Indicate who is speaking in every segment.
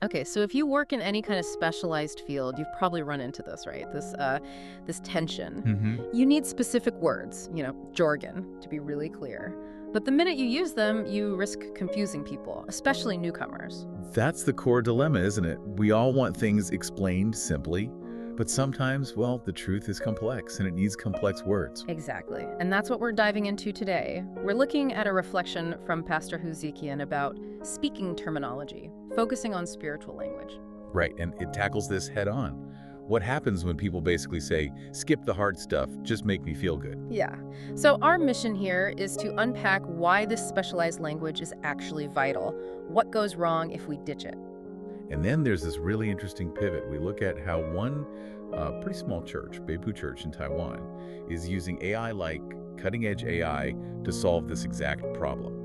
Speaker 1: Okay, so if you work in any kind of specialized field, you've probably run into this, right? This tension. You need specific words, jargon, to be really clear. But the minute you use them, you risk confusing people, especially newcomers.
Speaker 2: That's the core dilemma, isn't it? We all want things explained simply, but sometimes, well, the truth is complex and it needs complex words.
Speaker 1: Exactly. And that's what we're diving into today. We're looking at a reflection from Pastor Huzikian about speaking terminology, focusing on spiritual language.
Speaker 2: Right, and it tackles this head on. What happens when people basically say, skip the hard stuff, just make me feel good?
Speaker 1: Yeah. So our mission here is to unpack why this specialized language is actually vital, what goes wrong if we ditch it.
Speaker 2: And then there's this really interesting pivot. We look at how one pretty small church, Beipu Church in Taiwan, is using AI-like cutting-edge AI to solve this exact problem.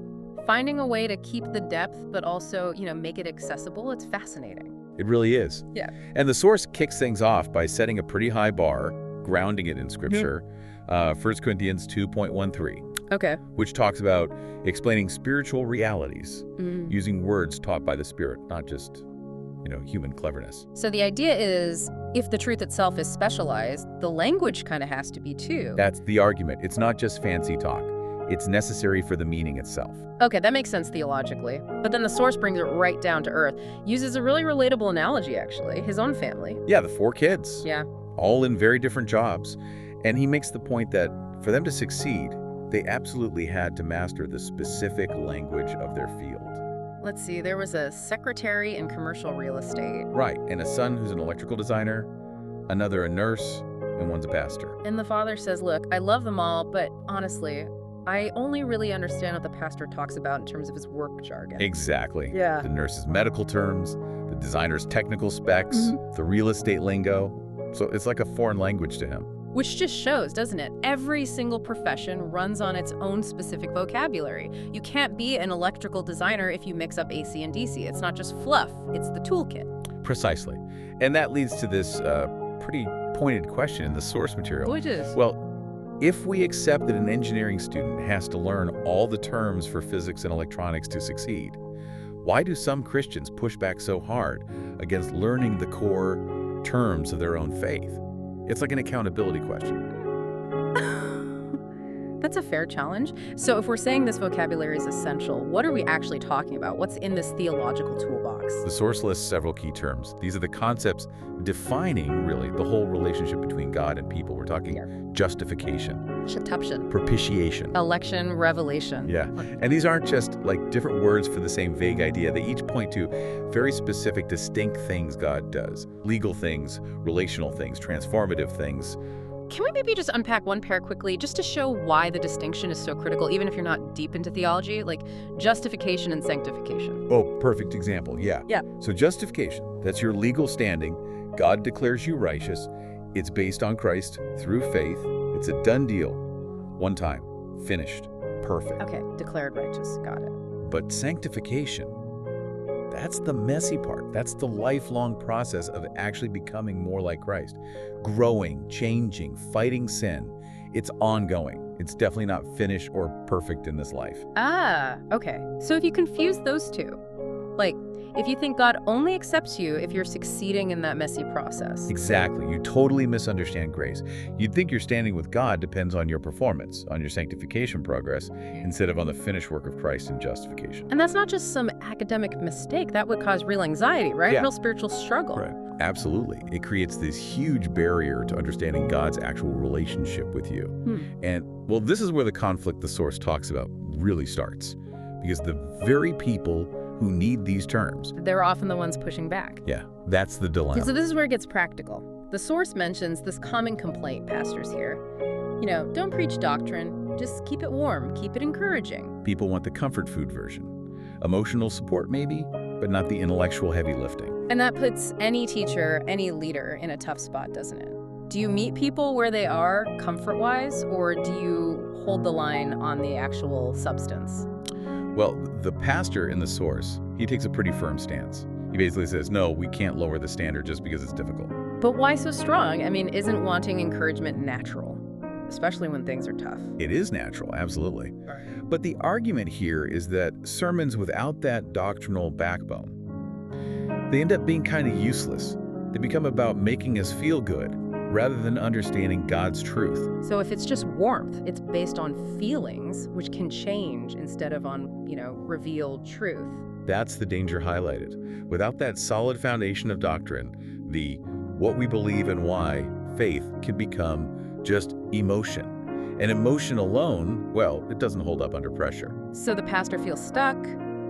Speaker 1: Finding a way to keep the depth, but also, make it accessible, it's fascinating.
Speaker 2: It really is.
Speaker 1: Yeah.
Speaker 2: And the source kicks things off by setting a pretty high bar, grounding it in Scripture, 1 Corinthians 2.13,
Speaker 1: Okay.
Speaker 2: which talks about explaining spiritual realities using words taught by the Spirit, not just human cleverness.
Speaker 1: So the idea is, if the truth itself is specialized, the language kind of has to be too.
Speaker 2: That's the argument. It's not just fancy talk. It's necessary for the meaning itself.
Speaker 1: Okay, that makes sense theologically. But then the source brings it right down to earth. Uses a really relatable analogy, actually. His own family.
Speaker 2: Yeah, the 4 kids.
Speaker 1: Yeah.
Speaker 2: All in very different jobs. And he makes the point that for them to succeed, they absolutely had to master the specific language of their field.
Speaker 1: Let's see, there was a secretary in commercial real estate.
Speaker 2: Right, and a son who's an electrical designer, another a nurse, and one's a pastor.
Speaker 1: And the father says, look, I love them all, but honestly, I only really understand what the pastor talks about in terms of his work jargon.
Speaker 2: Exactly.
Speaker 1: Yeah.
Speaker 2: The nurse's medical terms, the designer's technical specs, the real estate lingo. So it's like a foreign language to him.
Speaker 1: Which just shows, doesn't it? Every single profession runs on its own specific vocabulary. You can't be an electrical designer if you mix up AC and DC. It's not just fluff, it's the toolkit.
Speaker 2: Precisely. And that leads to this pretty pointed question in the source material.
Speaker 1: Which is?
Speaker 2: Well, if we accept that an engineering student has to learn all the terms for physics and electronics to succeed, why do some Christians push back so hard against learning the core terms of their own faith? It's like an accountability question.
Speaker 1: That's a fair challenge. So if we're saying this vocabulary is essential, what are we actually talking about? What's in this theological toolbox?
Speaker 2: The source lists several key terms. These are the concepts defining, really, the whole relationship between God and people. We're talking justification,
Speaker 1: Shatuption.
Speaker 2: propitiation.
Speaker 1: Election, revelation.
Speaker 2: Yeah, and these aren't just like different words for the same vague idea. They each point to very specific, distinct things God does. Legal things, relational things, transformative things.
Speaker 1: Can we maybe just unpack one pair quickly, just to show why the distinction is so critical, even if you're not deep into theology, like justification and sanctification?
Speaker 2: Oh, perfect example, yeah.
Speaker 1: Yeah.
Speaker 2: So justification, that's your legal standing. God declares you righteous. It's based on Christ through faith. It's a done deal. One time, finished, perfect.
Speaker 1: Okay, declared righteous, got it.
Speaker 2: But sanctification, that's the messy part. That's the lifelong process of actually becoming more like Christ. Growing, changing, fighting sin. It's ongoing. It's definitely not finished or perfect in this life.
Speaker 1: Ah, okay. So if you confuse those two, like if you think God only accepts you if you're succeeding in that messy process.
Speaker 2: Exactly. You totally misunderstand grace. You'd think your standing with God depends on your performance, on your sanctification progress, instead of on the finished work of Christ in justification.
Speaker 1: And that's not just some academic mistake. That would cause real anxiety, right?
Speaker 2: Yeah.
Speaker 1: Real spiritual struggle.
Speaker 2: Right. Absolutely. It creates this huge barrier to understanding God's actual relationship with you. And, well, this is where the conflict the source talks about really starts. Because the very people who need these terms,
Speaker 1: They're often the ones pushing back.
Speaker 2: yeah, that's the dilemma.
Speaker 1: So this is where it gets practical. The source mentions this common complaint pastors hear. Don't preach doctrine, just keep it warm, keep it encouraging.
Speaker 2: People want the comfort food version. Emotional support maybe, but not the intellectual heavy lifting.
Speaker 1: And that puts any teacher, any leader in a tough spot, doesn't it? Do you meet people where they are comfort-wise, or do you hold the line on the actual substance?
Speaker 2: Well, the pastor in the source, he takes a pretty firm stance. He basically says, no, we can't lower the standard just because it's difficult.
Speaker 1: But why so strong? I mean, isn't wanting encouragement natural? Especially when things are tough.
Speaker 2: It is natural, absolutely. But the argument here is that sermons without that doctrinal backbone, they end up being kind of useless. They become about making us feel good rather than understanding God's truth.
Speaker 1: So if it's just warmth, it's based on feelings, which can change instead of on, revealed truth.
Speaker 2: That's the danger highlighted. Without that solid foundation of doctrine, the what we believe and why, faith can become just emotion. And emotion alone, well, it doesn't hold up under pressure.
Speaker 1: So the pastor feels stuck.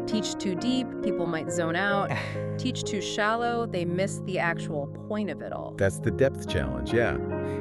Speaker 1: Teach too deep, people might zone out. Teach too shallow, they miss the actual point of it all.
Speaker 2: That's the depth challenge, yeah.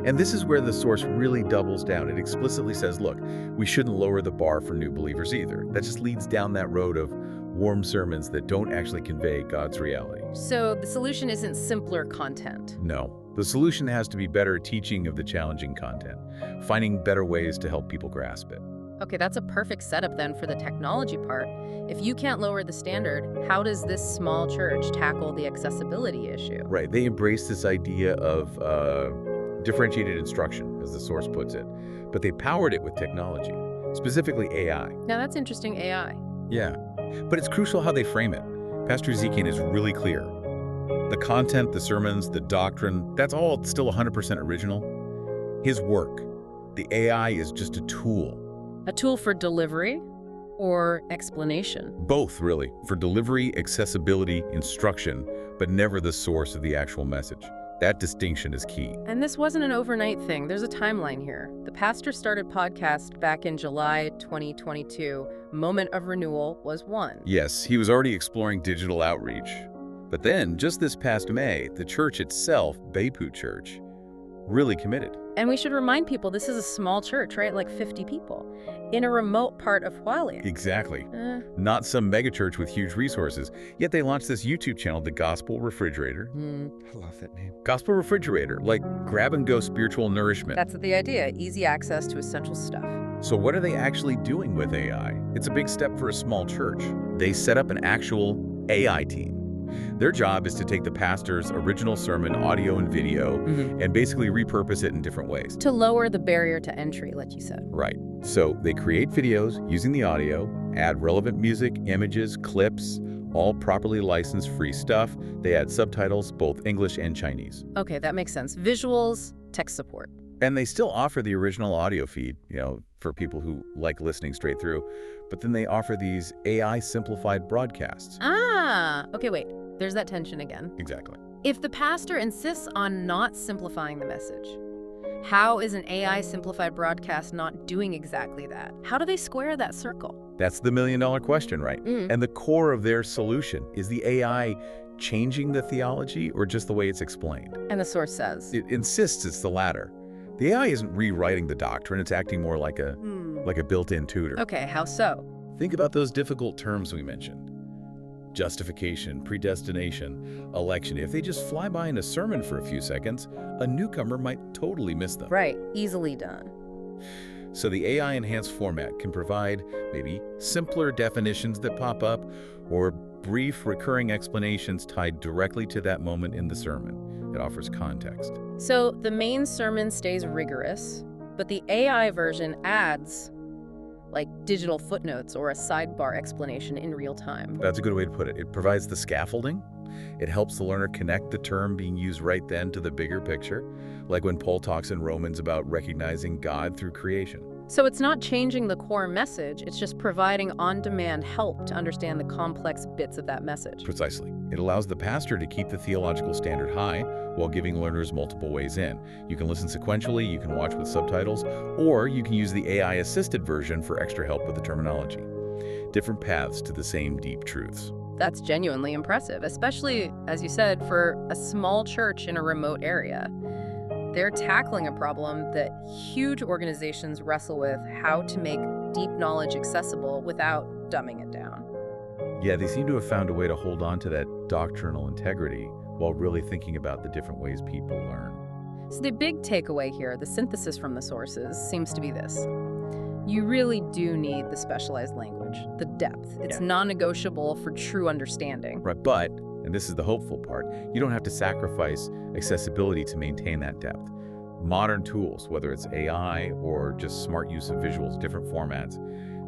Speaker 2: And this is where the source really doubles down. It explicitly says, look, we shouldn't lower the bar for new believers either. That just leads down that road of warm sermons that don't actually convey God's reality.
Speaker 1: So the solution isn't simpler content.
Speaker 2: No. The solution has to be better teaching of the challenging content, finding better ways to help people grasp it.
Speaker 1: Okay, that's a perfect setup then for the technology part. If you can't lower the standard, how does this small church tackle the accessibility issue?
Speaker 2: Right, they embrace this idea of differentiated instruction, as the source puts it, but they powered it with technology, specifically AI.
Speaker 1: Now that's interesting, AI.
Speaker 2: Yeah, but it's crucial how they frame it. Pastor Ezekian is really clear. The content, the sermons, the doctrine, that's all still 100% original. His work, the AI is just a tool.
Speaker 1: A tool for delivery or explanation?
Speaker 2: Both, really, for delivery, accessibility, instruction, but never the source of the actual message. That distinction is key.
Speaker 1: And this wasn't an overnight thing. There's a timeline here. The pastor started podcast back in July 2022. Moment of Renewal was one.
Speaker 2: Yes, he was already exploring digital outreach. But then, just this past May, the church itself, Beiput Church, really committed.
Speaker 1: And we should remind people this is a small church, right? Like 50 people in a remote part of Hualien.
Speaker 2: Exactly. Not some megachurch with huge resources. Yet they launched this YouTube channel, The Gospel Refrigerator.
Speaker 3: I love that name.
Speaker 2: Gospel Refrigerator, like grab-and-go spiritual nourishment.
Speaker 1: That's the idea, easy access to essential stuff.
Speaker 2: So what are they actually doing with AI? It's a big step for a small church. They set up an actual AI team. Their job is to take the pastor's original sermon, audio and video, and basically repurpose it in different ways.
Speaker 1: To lower the barrier to entry, like you said.
Speaker 2: Right. So they create videos using the audio, add relevant music, images, clips, all properly licensed free stuff. They add subtitles, both English and Chinese.
Speaker 1: Okay, that makes sense. Visuals, tech support.
Speaker 2: And they still offer the original audio feed, for people who like listening straight through. But then they offer these AI simplified broadcasts.
Speaker 1: Okay, wait. There's that tension again.
Speaker 2: Exactly.
Speaker 1: If the pastor insists on not simplifying the message, how is an AI simplified broadcast not doing exactly that? How do they square that circle?
Speaker 2: That's the million-dollar question, right? And the core of their solution is the AI changing the theology or just the way it's explained?
Speaker 1: And the source says?
Speaker 2: It insists it's the latter. The AI isn't rewriting the doctrine, it's acting more like a built-in tutor.
Speaker 1: Okay, how so?
Speaker 2: Think about those difficult terms we mentioned. Justification, predestination, election. If they just fly by in a sermon for a few seconds, a newcomer might totally miss them.
Speaker 1: Right, easily done.
Speaker 2: So the AI-enhanced format can provide maybe simpler definitions that pop up or brief recurring explanations tied directly to that moment in the sermon. It offers context.
Speaker 1: So the main sermon stays rigorous, but the AI version adds like digital footnotes or a sidebar explanation in real time.
Speaker 2: That's a good way to put it. It provides the scaffolding. It helps the learner connect the term being used right then to the bigger picture, like when Paul talks in Romans about recognizing God through creation.
Speaker 1: So it's not changing the core message, it's just providing on-demand help to understand the complex bits of that message.
Speaker 2: Precisely. It allows the pastor to keep the theological standard high while giving learners multiple ways in. You can listen sequentially, you can watch with subtitles, or you can use the AI-assisted version for extra help with the terminology. Different paths to the same deep truths.
Speaker 1: That's genuinely impressive, especially, as you said, for a small church in a remote area. They're tackling a problem that huge organizations wrestle with, how to make deep knowledge accessible without dumbing it down.
Speaker 2: Yeah, they seem to have found a way to hold on to that doctrinal integrity while really thinking about the different ways people learn.
Speaker 1: So the big takeaway here, the synthesis from the sources, seems to be this. You really do need the specialized language, the depth. It's non-negotiable for true understanding.
Speaker 2: Right, but, and this is the hopeful part, you don't have to sacrifice accessibility to maintain that depth. Modern tools, whether it's AI or just smart use of visuals, different formats,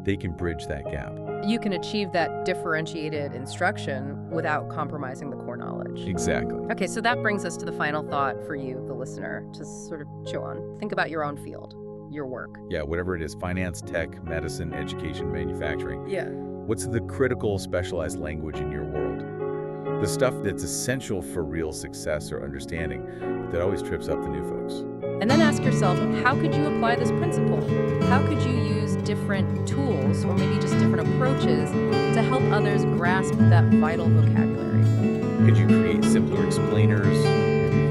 Speaker 2: they can bridge that gap.
Speaker 1: You can achieve that differentiated instruction without compromising the core knowledge.
Speaker 2: knowledge. Exactly.
Speaker 1: Okay, so that brings us to the final thought for you, the listener, to sort of chew on. Think about your own field, your work.
Speaker 2: Yeah, whatever it is, finance, tech, medicine, education, manufacturing.
Speaker 1: Yeah.
Speaker 2: What's the critical specialized language in your world? The stuff that's essential for real success or understanding that always trips up the new folks.
Speaker 1: And then ask yourself, how could you apply this principle? How could you use different tools or maybe just different approaches to help others grasp that vital vocabulary?
Speaker 2: Could you create simpler explainers,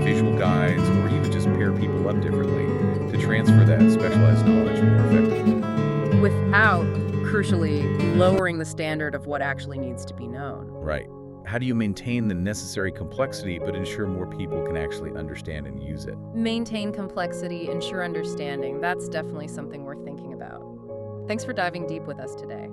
Speaker 2: visual guides, or even just pair people up differently to transfer that specialized knowledge more effectively?
Speaker 1: Without, crucially, lowering the standard of what actually needs to be known.
Speaker 2: Right. How do you maintain the necessary complexity but ensure more people can actually understand and use it?
Speaker 1: Maintain complexity, ensure understanding. That's definitely something worth thinking about. Thanks for diving deep with us today.